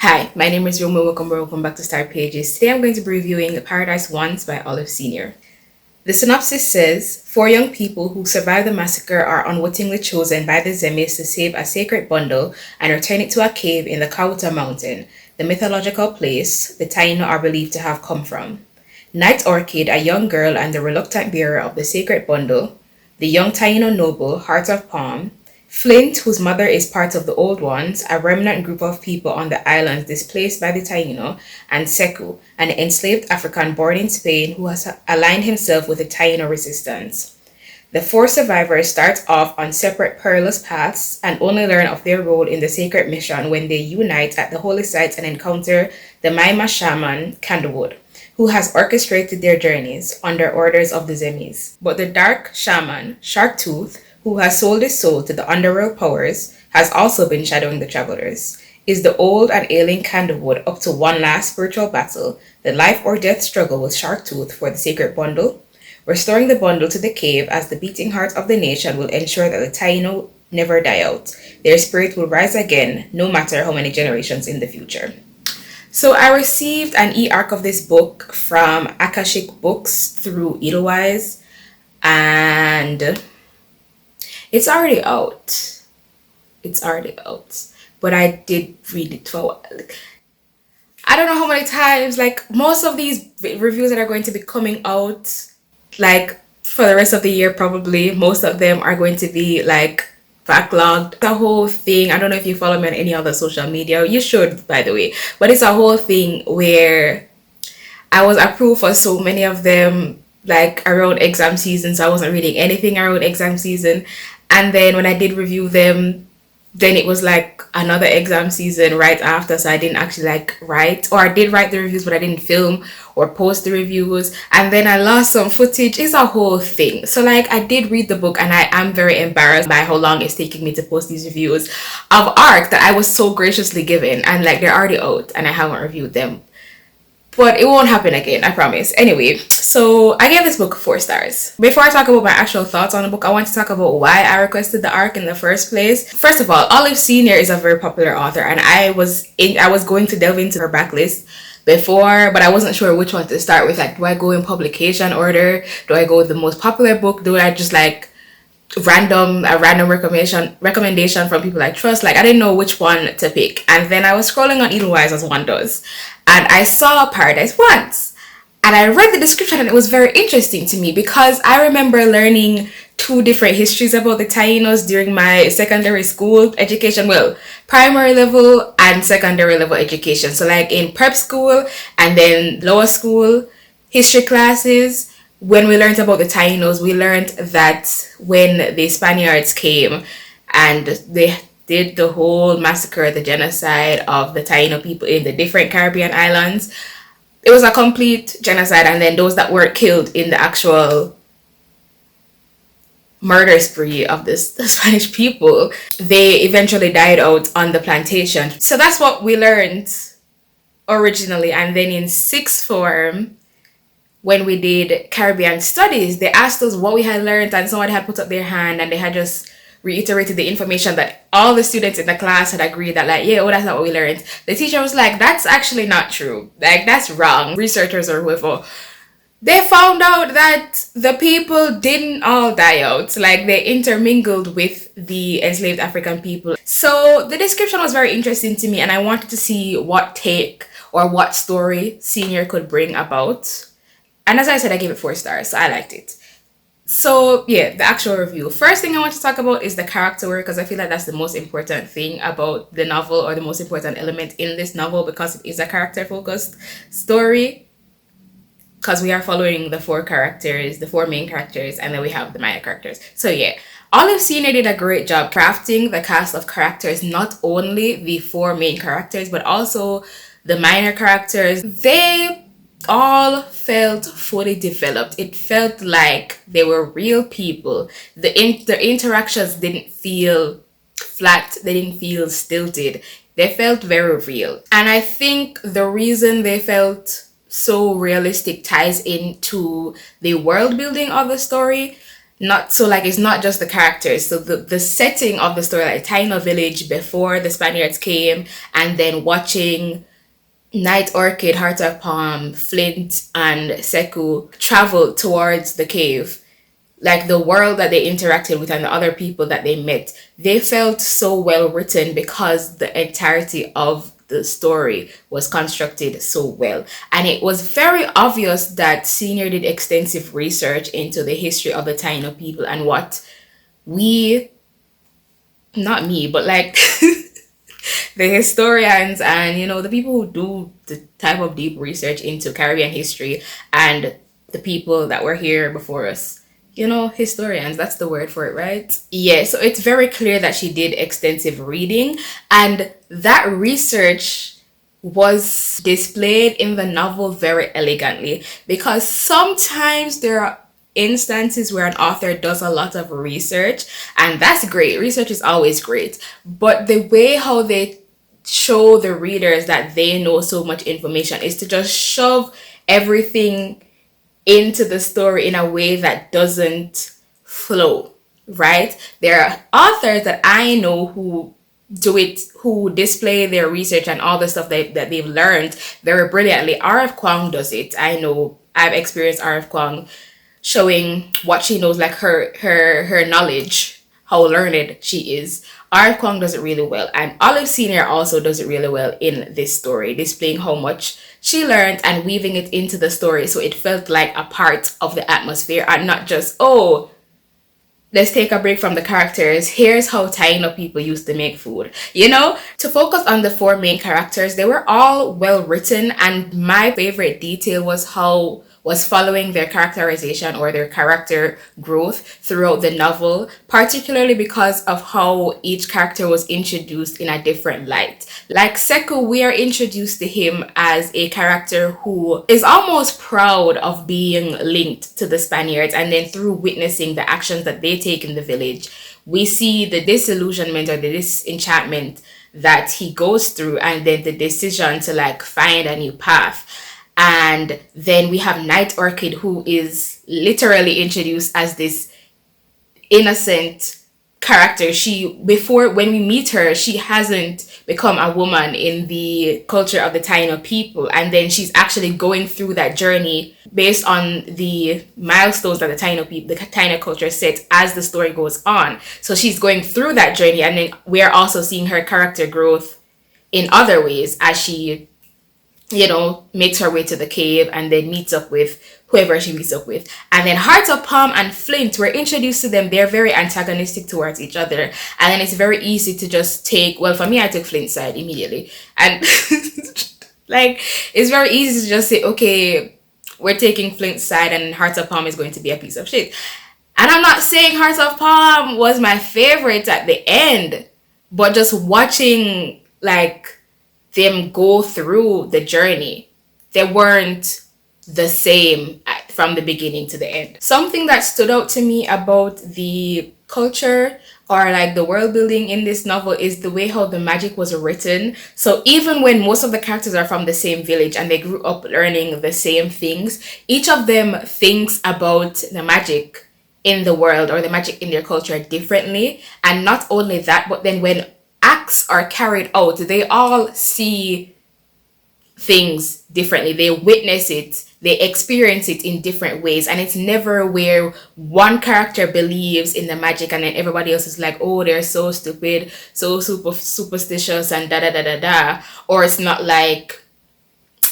Hi, my name is Roma. Welcome back to Star Pages. Today I'm going to be reviewing Paradise Once by Olive Sr. The synopsis says, four young people who survived the massacre are unwittingly chosen by the Zemis to save a sacred bundle and return it to a cave in the Kauta mountain, the mythological place the Taino are believed to have come from. Night Orchid, a young girl and the reluctant bearer of the sacred bundle, the young Taino noble, Heart of Palm, Flint, whose mother is part of the Old Ones, a remnant group of people on the islands displaced by the Taino, and Seku, an enslaved African born in Spain who has aligned himself with the Taino resistance. The four survivors start off on separate perilous paths and only learn of their role in the sacred mission when they unite at the holy site and encounter the Maima shaman, Candlewood, who has orchestrated their journeys under orders of the Zemis. But the dark shaman, Sharktooth, who has sold his soul to the underworld powers, has also been shadowing the travelers. Is the old and ailing Candlewood up to one last spiritual battle, the life or death struggle with Sharktooth for the sacred bundle? Restoring the bundle to the cave as the beating heart of the nation will ensure that the Taino never die out. Their spirit will rise again, no matter how many generations in the future. So I received an e-arc of this book from Akashic Books through Edelweiss, and it's already out. But I did read it for a while. I don't know how many times, most of these reviews that are going to be coming out, for the rest of the year, probably, most of them are going to be, backlogged. The whole thing, I don't know if you follow me on any other social media. You should, by the way. But it's a whole thing where I was approved for so many of them, around exam season, so I wasn't reading anything around exam season. And then when I did review them, then it was another exam season right after, so I didn't actually write, or I did write the reviews but I didn't film or post the reviews, and then I lost some footage. It's a whole thing. So I did read the book, and I am very embarrassed by how long it's taking me to post these reviews of art that I was so graciously given, and they're already out and I haven't reviewed them. But it won't happen again, I promise. Anyway, so I gave this book 4 stars. Before I talk about my actual thoughts on the book, I want to talk about why I requested the arc in the first place. First of all, Olive Sr. is a very popular author, and I was going to delve into her backlist before, but I wasn't sure which one to start with. Do I go in publication order? Do I go with the most popular book? Do I just random recommendation from people I trust? I didn't know which one to pick, and then I was scrolling on Edelweiss as one does, and I saw Paradise Once, and I read the description, and it was very interesting to me because I remember learning 2 different histories about the Tainos during my secondary school education, well, primary level and secondary level education. So in prep school and then lower school history classes, when we learned about the Tainos, we learned that when the Spaniards came and they did the whole massacre, the genocide of the Taino people in the different Caribbean islands, it was a complete genocide. And then those that were killed in the actual murder spree of the Spanish people, they eventually died out on the plantation. So that's what we learned originally. And then in 6th form, when we did Caribbean studies, they asked us what we had learned, and someone had put up their hand and they had just reiterated the information that all the students in the class had agreed that that's not what we learned. The teacher was like, that's actually not true. That's wrong. Researchers or whoever, they found out that the people didn't all die out. They intermingled with the enslaved African people. So the description was very interesting to me, and I wanted to see what take or what story Senior could bring about. And as I said, I gave it 4 stars, so I liked it. So yeah, the actual review. First thing I want to talk about is the character work, because I feel that's the most important thing about the novel, or the most important element in this novel, because it is a character-focused story. Because we are following the 4 main characters, and then we have the minor characters. So yeah, Olive Senior did a great job crafting the cast of characters, not only the 4 main characters, but also the minor characters. They all felt fully developed. It felt like they were real people. The interactions didn't feel flat. They didn't feel stilted. They felt very real. And I think the reason they felt so realistic ties into the world building of the story. Not so like it's not just the characters. So the setting of the story, like Taino village before the Spaniards came, and then watching Night Orchid, Heart of Palm, Flint, and Seku travel towards the cave, like the world that they interacted with and the other people that they met, they felt so well written because the entirety of the story was constructed so well. And it was very obvious that Senior did extensive research into the history of the Taino people and what we, not me, but like the historians and the people who do the type of deep research into Caribbean history and the people that were here before us. Historians, that's the word for it, right? Yeah, so it's very clear that she did extensive reading, and that research was displayed in the novel very elegantly, because sometimes there are instances where an author does a lot of research, and that's great. Research is always great, but the way how they show the readers that they know so much information is to just shove everything into the story in a way that doesn't flow, right? There are authors that I know who who display their research and all the stuff that they've learned very brilliantly. R.F. Kuang does it. I know I've experienced R.F. Kuang showing what she knows, like her knowledge, how learned she is. R.F. Kuang does it really well, and Olive Senior also does it really well in this story, displaying how much she learned and weaving it into the story so it felt like a part of the atmosphere and not just, oh, let's take a break from the characters. Here's how Taino people used to make food. To focus on the four main characters, they were all well written, and my favorite detail was following their characterization or their character growth throughout the novel, particularly because of how each character was introduced in a different light. Like Seku, we are introduced to him as a character who is almost proud of being linked to the Spaniards, and then through witnessing the actions that they take in the village, we see the disillusionment or the disenchantment that he goes through, and then the decision to like find a new path. And then we have Night Orchid, who is literally introduced as this innocent character. When we meet her, she hasn't become a woman in the culture of the Taino people. And then she's actually going through that journey based on the milestones that the Taino culture sets as the story goes on. So she's going through that journey, and then we're also seeing her character growth in other ways as she makes her way to the cave and then meets up with whoever she meets up with. And then Hearts of Palm and Flint, we're introduced to them. They're very antagonistic towards each other. And then it's very easy to just for me, I took Flint's side immediately. And like, it's very easy to just say, okay, we're taking Flint's side and Hearts of Palm is going to be a piece of shit. And I'm not saying Hearts of Palm was my favorite at the end, but just watching like them go through the journey, they weren't the same from the beginning to the end. Something that stood out to me about the culture or like the world building in this novel is the way how the magic was written. So even when most of the characters are from the same village and they grew up learning the same things, each of them thinks about the magic in the world or the magic in their culture differently. And not only that, but then when acts are carried out, they all see things differently. They witness it, they experience it in different ways, and it's never where one character believes in the magic and then everybody else is like, oh, they're so stupid, so superstitious and da da da da da. Or it's not like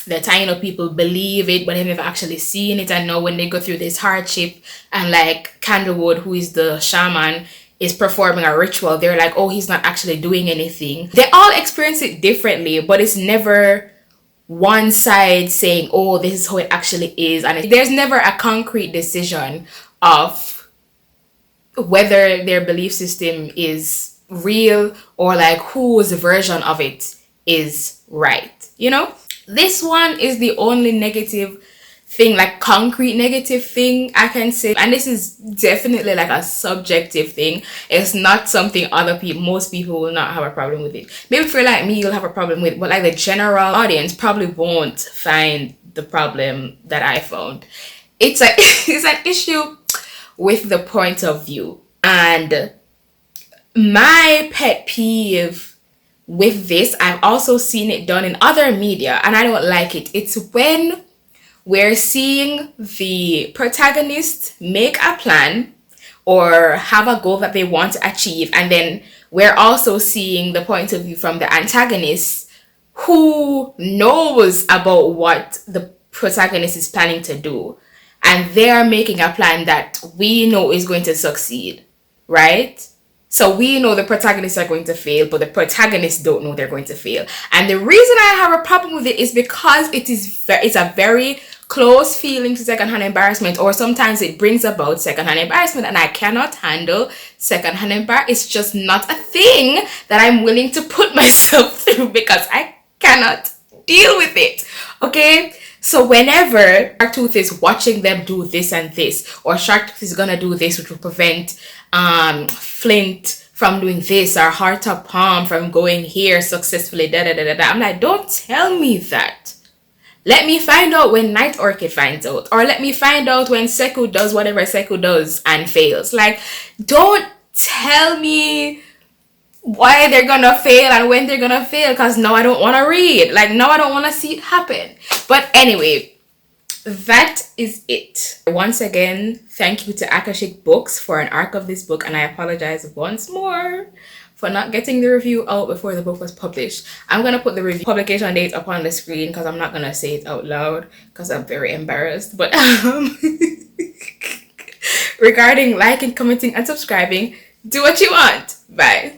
the Taino people believe it but they've never actually seen it, and now when they go through this hardship and like Candlewood, who is the shaman, is performing a ritual, they're like, oh, he's not actually doing anything. They all experience it differently, but it's never one side saying, oh, this is how it actually is. And there's never a concrete decision of whether their belief system is real or like whose version of it is right. This one is the only negative thing, like concrete negative thing I can say, and this is definitely like a subjective thing. It's not something most people will not have a problem with it. Maybe if you're like me, you'll have a problem with it, but like the general audience probably won't find the problem that I found. It's an issue with the point of view. And my pet peeve with this, I've also seen it done in other media, and I don't like it. It's when we're seeing the protagonist make a plan or have a goal that they want to achieve, and then we're also seeing the point of view from the antagonist who knows about what the protagonist is planning to do, and they're making a plan that we know is going to succeed, right? So we know the protagonists are going to fail, but the protagonists don't know they're going to fail. And the reason I have a problem with it is because it's a very close feeling to secondhand embarrassment, or sometimes it brings about secondhand embarrassment, and I cannot handle secondhand embarrassment. It's just not a thing that I'm willing to put myself through because I cannot deal with it. Okay? So whenever Sharktooth is watching them do this and this, or Sharktooth is gonna do this, which will prevent Flint from doing this, or Heart of Palm from going here successfully, I'm like, don't tell me that. Let me find out when Night Orchid finds out, or let me find out when Seku does whatever Seku does and fails. Like, don't tell me why they're gonna fail and when they're gonna fail, because now I don't want to read. Like, now I don't want to see it happen. But anyway, that is it. Once again, thank you to Akashic Books for an arc of this book, and I apologize once more for not getting the review out before the book was published. I'm gonna put the review publication date up on the screen because I'm not gonna say it out loud because I'm very embarrassed. But regarding liking, commenting, and subscribing, do what you want. Bye.